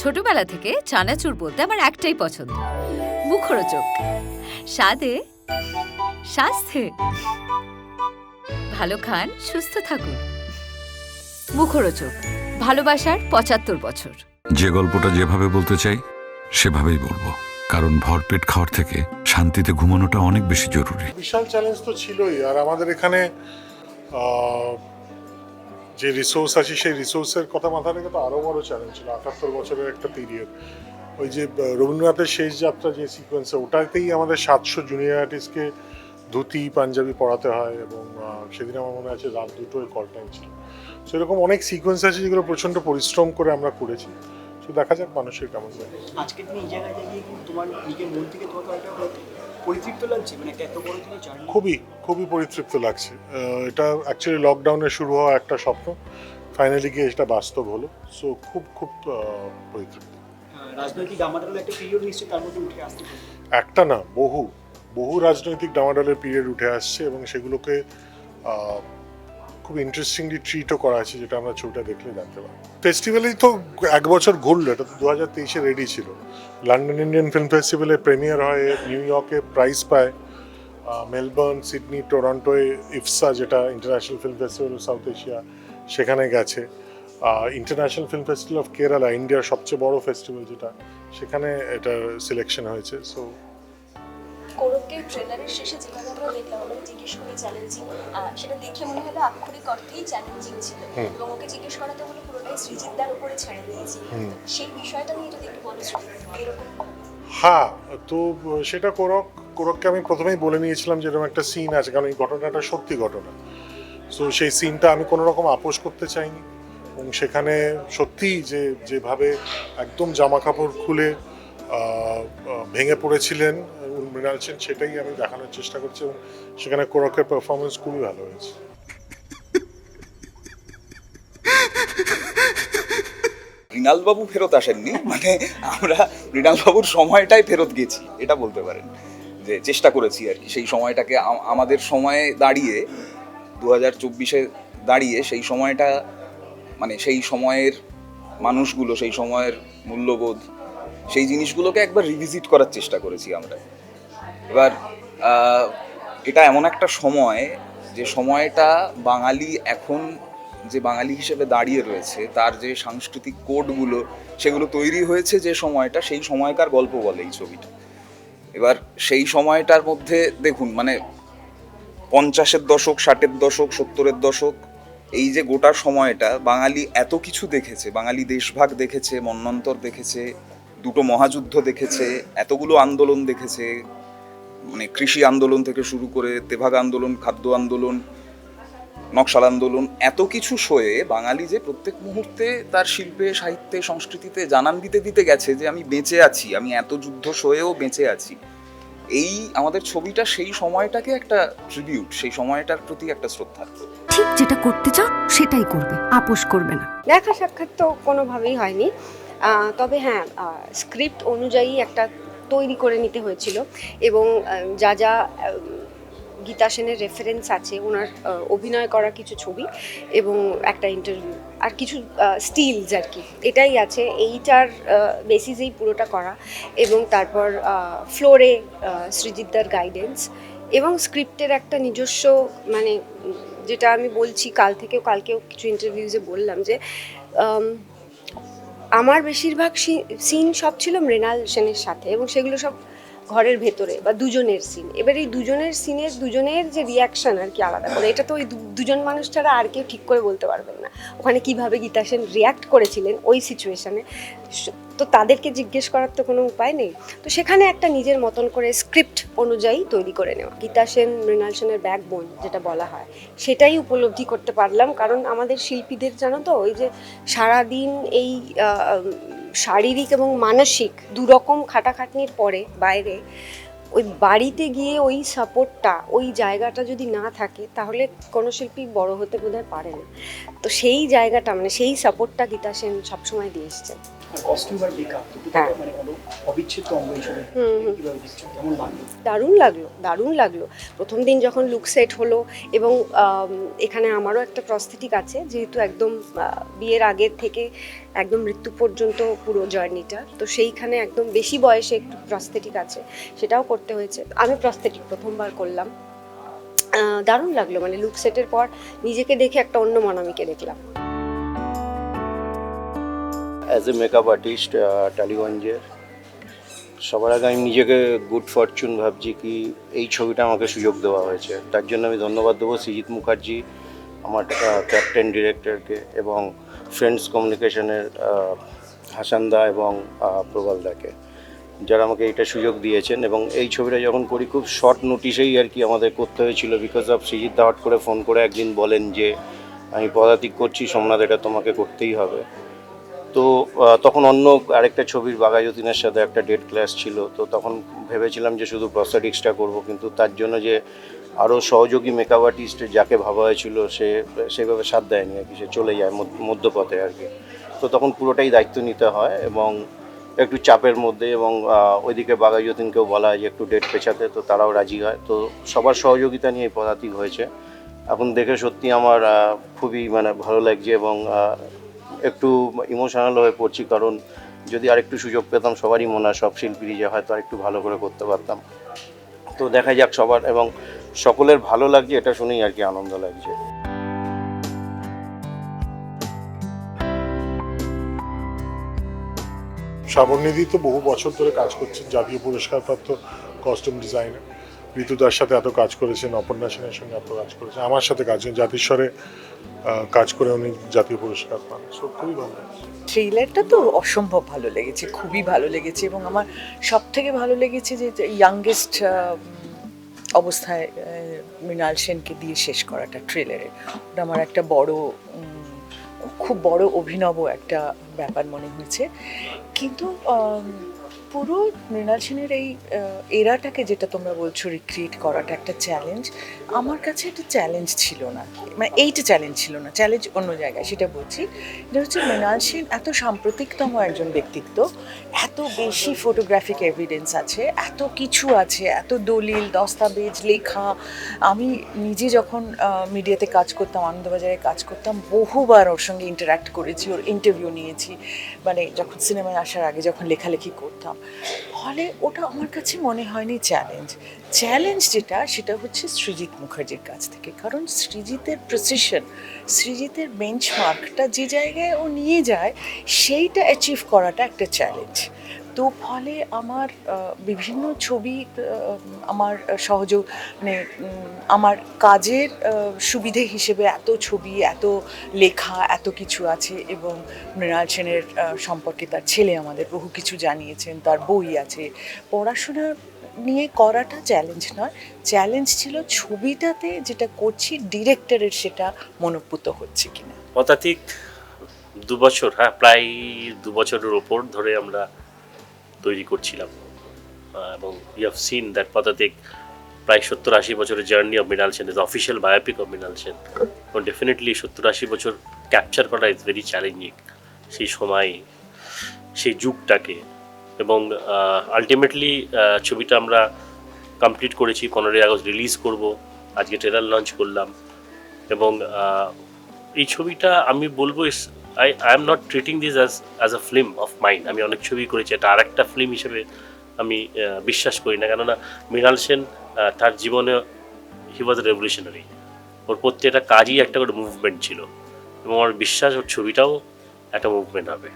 ছোটবেলা থেকে চানাচুর বলতে আমার একটাই পছন্দ, মুখরোচক। স্বাদে, স্বাস্থ্যে। ভালো খান, সুস্থ থাকুন। মুখরোচক, ভালোবাসার ৭৫ বছর। যে গল্পটা যেভাবে বলতে চাই সেভাবেই বলবো, কারণ ভরপেট খাওয়ার থেকে শান্তিতে ঘুমানোটা অনেক বেশি জরুরি। বিশাল চ্যালেঞ্জ তো ছিলই, আর আমাদের এখানে যে রিসোর্স আছে সেই রিসোর্সের কথা মাথায় রেখে তো আরও বড় চ্যালেঞ্জ ছিল। ৭৮ বছরের একটা পিরিয়ড, ওই যে রবীন্দ্রনাথের শেষ যাত্রা যে সিকোয়েন্সে, ওটাতেই আমাদের ৭০০ জুনিয়র আর্টিস্টকে ধুতি পাঞ্জাবি পড়াতে হয়, এবং সেদিন আমার মনে আছে রাত ২টোয় কল টাইম ছিল। সেরকম অনেক সিকোয়েন্স আছে যেগুলো প্রচণ্ড পরিশ্রম করে আমরা করেছি। তো দেখা যাক মানুষের কেমন যায়। আজকে তুমি এই জায়গায় দাঁড়িয়ে কিন্তু তোমার নিজের মন থেকে তোমাকে একটা পরিতৃপ্ত লাগছে, মানে একটা এত বড় তুমি জার্নি। খুবই পরিতৃপ্ত লাগছে। এটা অ্যাকচুয়ালি লকডাউনে শুরু হওয়া একটা স্বপ্ন, ফাইনালি গিয়ে এটা বাস্তব হলো। সো খুব পরিতৃপ্ত। রাজনৈতিক ডামাডোলের একটা পিরিয়ড নিশ্চয়ই তার মধ্যে উঠে আসতে পারে। একটা না, বহু রাজনৈতিক ডামাডোলের পিরিয়ড উঠে আসছে, এবং সেগুলোকে খুব ইন্টারেস্টিংলি ট্রিটও করা আছে, যেটা আমরা ছবিটা দেখলে জানতে পারি। ফেস্টিভ্যালেই তো ১ বছর ঘুরলো, এটা তো ২০২৩-এ রেডি ছিল। লন্ডন ইন্ডিয়ান ফিল্ম ফেস্টিভ্যালে প্রিমিয়ার হয়, নিউ ইয়র্কে প্রাইজ পায়, মেলবোর্ন, সিডনি, টরন্টোয় ইফসা, যেটা international film festival of south Asia, সেখানে গেছে। International film festival of Kerala, ইন্ডিয়ার সবচেয়ে বড় ফেস্টিভ্যাল যেটা, সেখানে এটার সিলেকশন হয়েছে। সো কোরকের ট্রেলারের শেষে যেভাবে আমরা দেখলাম, আমরা জিজ্ঞেস করি চ্যালেঞ্জিং, সেটা দেখে মনে হলো আক্ষরিক অর্থেই চ্যালেঞ্জিং ছিল, এবং ওকে জিজ্ঞেস করাতে হলো পুরোটাই সৃজিতদার উপরে ছেড়ে দিয়েছি। সেই বিষয়টা নিয়ে যদি একটু বলো এরকম। হ্যাঁ, তো সেটা কোরককে আমি প্রথমেই বলে নিয়েছিলাম যে এরকম একটা সিন আছে, কারণ এই ঘটনাটা সত্যি ঘটনা। সো সেই সিনটা আমি কোনো রকম আপোষ করতে চাইনি, এবং সেখানে সত্যিই যেভাবে একদম জামা কাপড় খুলে ভেঙে পড়েছিলেন মৃণাল সেন, সেটাই আমি দেখানোর চেষ্টা করছি, এবং সেখানে কোরকের পারফরমেন্স খুবই ভালো হয়েছে। মৃণালবাবু ফেরত আসেননি, মানে আমরা মৃণালবাবুর সময়টাই ফেরত গেছি, এটা বলতে পারেন। যে চেষ্টা করেছি আর কি, সেই সময়টাকে আমাদের সময়ে দাঁড়িয়ে 2024-এ দাঁড়িয়ে সেই সময়টা, মানে সেই সময়ের মানুষগুলো, সেই সময়ের মূল্যবোধ, সেই জিনিসগুলোকে একবার রিভিজিট করার চেষ্টা করেছি আমরা। এবার এটা এমন একটা সময়, যে সময়টা বাঙালি এখন যে বাঙালি হিসেবে দাঁড়িয়ে রয়েছে, তার যে সাংস্কৃতিক কোডগুলো, সেগুলো তৈরি হয়েছে যে সময়টা, সেই সময়কার গল্প বলে এই ছবিটা। এবার সেই সময়টার মধ্যে দেখুন, মানে 50-এর দশক, 60-এর দশক, 70-এর দশক, এই যে গোটা সময়টা বাঙালি এত কিছু দেখেছে, বাঙালি দেশভাগ দেখেছে, মন্বন্তর দেখেছে, দুটো মহাযুদ্ধ দেখেছে, এতগুলো আন্দোলন দেখেছে, মানে কৃষি আন্দোলন থেকে শুরু করে তেভাগ আন্দোলন, খাদ্য আন্দোলন, নকশাল আন্দোলন, এত কিছু সয়ে বাঙালি যে প্রত্যেক মুহূর্তে তার শিল্পে, সাহিত্যে, সংস্কৃতিতে জানান দিতে দিতে গেছে যে আমি বেঁচে আছি, আমি এত যুদ্ধ সয়েও বেঁচে আছি। এই আমাদের ছবিটা সেই সময়টাকে একটা ট্রিবিউট, সেই সময়টার প্রতি একটা শ্রদ্ধা। ঠিক যেটা করতে চাও সেটাই করবে, আপোষ করবে না। দেখা সাক্ষাৎ তো কোনোভাবেই হয়নি, তবে হ্যাঁ, স্ক্রিপ্ট অনুযায়ী একটা তৈরি করে নিতে হয়েছিল, এবং যা গীতা সেনের রেফারেন্স আছে, ওনার অভিনয় করা কিছু ছবি এবং একটা ইন্টারভিউ আর কিছু স্টিলস আর কি, এটাই আছে। এইটার বেসিসেই পুরোটা করা, এবং তারপর ফ্লোরে সৃজিতদার গাইডেন্স, এবং স্ক্রিপ্টের একটা নিজস্ব, মানে যেটা আমি বলছি কালকেও কিছু ইন্টারভিউজে বললাম যে আমার বেশিরভাগ সিন সব ছিল মৃণাল সেনের সাথে, এবং সেগুলো সব ঘরের ভেতরে বা দুজনের সিন। এবার এই দুজনের সিনের দুজনের যে রিয়াকশন আর কি আলাদা করে, এটা তো ওই দুজন মানুষ ছাড়া আর কেউ ঠিক করে বলতে পারবেন না ওখানে কিভাবে গীতা সেন রিয়াক্ট করেছিলেন ওই সিচুয়েশনে। তো তাদেরকে জিজ্ঞেস করার তো কোনো উপায় নেই, তো সেখানে একটা নিজের মতন করে স্ক্রিপ্ট অনুযায়ী তৈরি করে নেওয়া। গীতা সেন মৃণাল সেনের ব্যাকবোন যেটা বলা হয়, সেটাই উপলব্ধি করতে পারলাম, কারণ আমাদের শিল্পীদের জানো তো, ওই যে সারাদিন এই শারীরিক এবং মানসিক দুরকম খাটাখাটনির পরে বাইরে ওই বাড়িতে গিয়ে ওই সাপোর্টটা, ওই জায়গাটা যদি না থাকে, তাহলে কোনো শিল্পী বড় হতে বোধহয় পারে না। তো সেই জায়গাটা, মানে সেই সাপোর্টটা গীতা সেন সবসময় দিয়ে এসছেন। দারুণ লাগলো। প্রথম দিন যখন লুক সেট হলো, এবং এখানে আমারও একটা প্রস্থেটিক আছে, যেহেতু একদম বিয়ের আগের থেকে একদম মৃত্যু পর্যন্ত পুরো জার্নিটা। তো সেইখানে একদম বেশি বয়সে একটু প্রস্থেটিক আছে, সেটাও করতে হয়েছে। আমি প্রস্থেটিক প্রথমবার করলাম, দারুণ লাগলো, মানে লুক সেটের পর নিজেকে দেখে একটা অন্য মনামিকে দেখলাম। অ্যাজ এ মেকআপ আর্টিস্ট টালিগঞ্জের, সবার আগে আমি নিজেকে গুড ফরচুন ভাবছি কি এই ছবিটা আমাকে সুযোগ দেওয়া হয়েছে। তার জন্য আমি ধন্যবাদ দেবো সৃজিত মুখার্জি, আমার ক্যাপ্টেন ডিরেক্টরকে, এবং ফ্রেন্ডস কমিউনিকেশনের হাসানদা এবং প্রবলদাকে, যারা আমাকে এইটা সুযোগ দিয়েছেন। এবং এই ছবিটা যখন করি খুব শর্ট নোটিশেই আর কি আমাদের করতে হয়েছিল, বিকজ অফ সৃজিত দা হট করে ফোন করে একদিন বলেন যে আমি পদাতিক করছি সোমনাথ, এটা তোমাকে করতেই হবে। তো তখন অন্য আরেকটা ছবির বাঘাযতীনের সাথে একটা ডেট ক্লাস ছিল, তো তখন ভেবেছিলাম যে শুধু প্রস্থেটিক্সটা করব, কিন্তু তার জন্য যে আরও সহযোগী মেকআপ আর্টিস্ট যাকে ভাবা হয়েছিল সে সেভাবে সাথ দেয়নি আর কি, সে চলে যায় মধ্যপথে আর কি। তো তখন পুরোটাই দায়িত্ব নিতে হয় এবং একটু চাপের মধ্যে, এবং ওইদিকে বাঘাযতীনকেও বলা হয় যে একটু ডেট পেছাতে, তো তারাও রাজি হয়। তো সবার সহযোগিতা নিয়ে পদাতিক হয়েছে। এখন দেখে সত্যি আমার খুবই মানে ভালো লাগছে এবং একটু ইমোশনাল হয়ে পড়ছি, কারণ যদি আরেকটু সুযোগ পেতাম, সবারই মনে হয় সব শিল্পীরই যে হয়তো আরেকটু ভালো করে করতে পারতাম। তো দেখা যাক সবার, এবং সকলের ভালো লাগছে এটা শুনেই আর কি আনন্দ লাগছে। শ্রাবণীদি তো বহু বছর ধরে কাজ করছেন, জাতীয় পুরস্কারপ্রাপ্ত কস্টিউম ডিজাইনার। ঋতুদার সাথে এত কাজ করেছেন, অপর্ণা সেনের সঙ্গে এত কাজ করেছেন, আমার সাথে কাজ করেছেন, জাতিস্বরে কাজ করে উনি জাতীয় পুরস্কার পান। সব খুবই ভালো লাগছে। ট্রেলারটা তো অসম্ভব ভালো লেগেছে, খুবই ভালো লেগেছে। এবং আমার সব থেকে ভালো লেগেছে যে ইয়াংগেস্ট অবস্থায় মৃণাল সেনকে দিয়ে শেষ করাটা ট্রেলারে, ওটা আমার একটা খুব বড় অভিনব একটা ব্যাপার মনে হয়েছে। কিন্তু পুরো মৃণাল সেনের এই এরাটাকে যেটা তোমরা বলছো রিক্রিয়েট করাটা একটা চ্যালেঞ্জ, আমার কাছে এটা চ্যালেঞ্জ ছিল না, মানে এইটা চ্যালেঞ্জ ছিল না, চ্যালেঞ্জ অন্য জায়গায়, সেটা বলছি। এটা হচ্ছে মৃণাল সেন এত সাম্প্রতিকতম একজন ব্যক্তিত্ব, এত বেশি ফটোগ্রাফিক এভিডেন্স আছে, এত কিছু আছে, এত দলিল দস্তাবেজ লেখা। আমি নিজে যখন মিডিয়াতে কাজ করতাম, আনন্দবাজারে কাজ করতাম, বহুবার ওর সঙ্গে ইন্টারাক্ট করেছি, ওর ইন্টারভিউ নিয়েছি, মানে যখন সিনেমায় আসার আগে যখন লেখালেখি করতাম। ফলে ওটা আমার কাছে মনে হয়নি চ্যালেঞ্জ যেটা, সেটা হচ্ছে সৃজিত মুখার্জির কাছ থেকে। কারণ সৃজিতের প্রিসিশন, সৃজিতের বেঞ্চমার্কটা যে জায়গায় ও নিয়ে যায়, সেইটা অ্যাচিভ করাটা একটা চ্যালেঞ্জ। তো ফলে আমার বিভিন্ন ছবি, আমার সহযোগ মানে আমার কাজের সুবিধে হিসেবে এত ছবি, এত লেখা, এত কিছু আছে। এবং মৃণাল সেনের সম্পর্কে তার ছেলে আমাদের বহু কিছু জানিয়েছেন, তার বই আছে। পড়াশোনা নিয়ে করাটা চ্যালেঞ্জ নয়, চ্যালেঞ্জ ছিল ছবিটাতে যেটা করছি ডিরেক্টরের সেটা মনোপুত হচ্ছে কিনা। পদাতিক 2 বছর, প্রায় 2 বছরের ওপর ধরে আমরা তৈরি করছিলাম, এবং ইউ হ্যাভ সিন দ্যাট পদাতিক প্রায় 70-80 বছরের journey of Mrinal Sen, is official biopic of Mrinal Sen. এবং ডেফিনেটলি 70-80 বছর ক্যাপচার করা ইজ ভেরি চ্যালেঞ্জিং, সেই সময়, সেই যুগটাকে। এবং আলটিমেটলি ছবিটা আমরা কমপ্লিট করেছি, 15ই আগস্ট রিলিজ করব, আজকে ট্রেলার লঞ্চ করলাম। এবং এই ছবিটা আমি বলবো I am not treating this as a film of mine. আমি অনেক ছবি করেছি, এটা আর একটা ফিল্ম হিসেবে আমি বিশ্বাস করি না। কেননা মৃণাল সেন তার জীবনে হি ওয়াজ রেভলিউশনারি, ওর প্রত্যেকটা কাজই একটা করে মুভমেন্ট ছিল, এবং আমার বিশ্বাস ওর ছবিটাও একটা মুভমেন্ট হবে।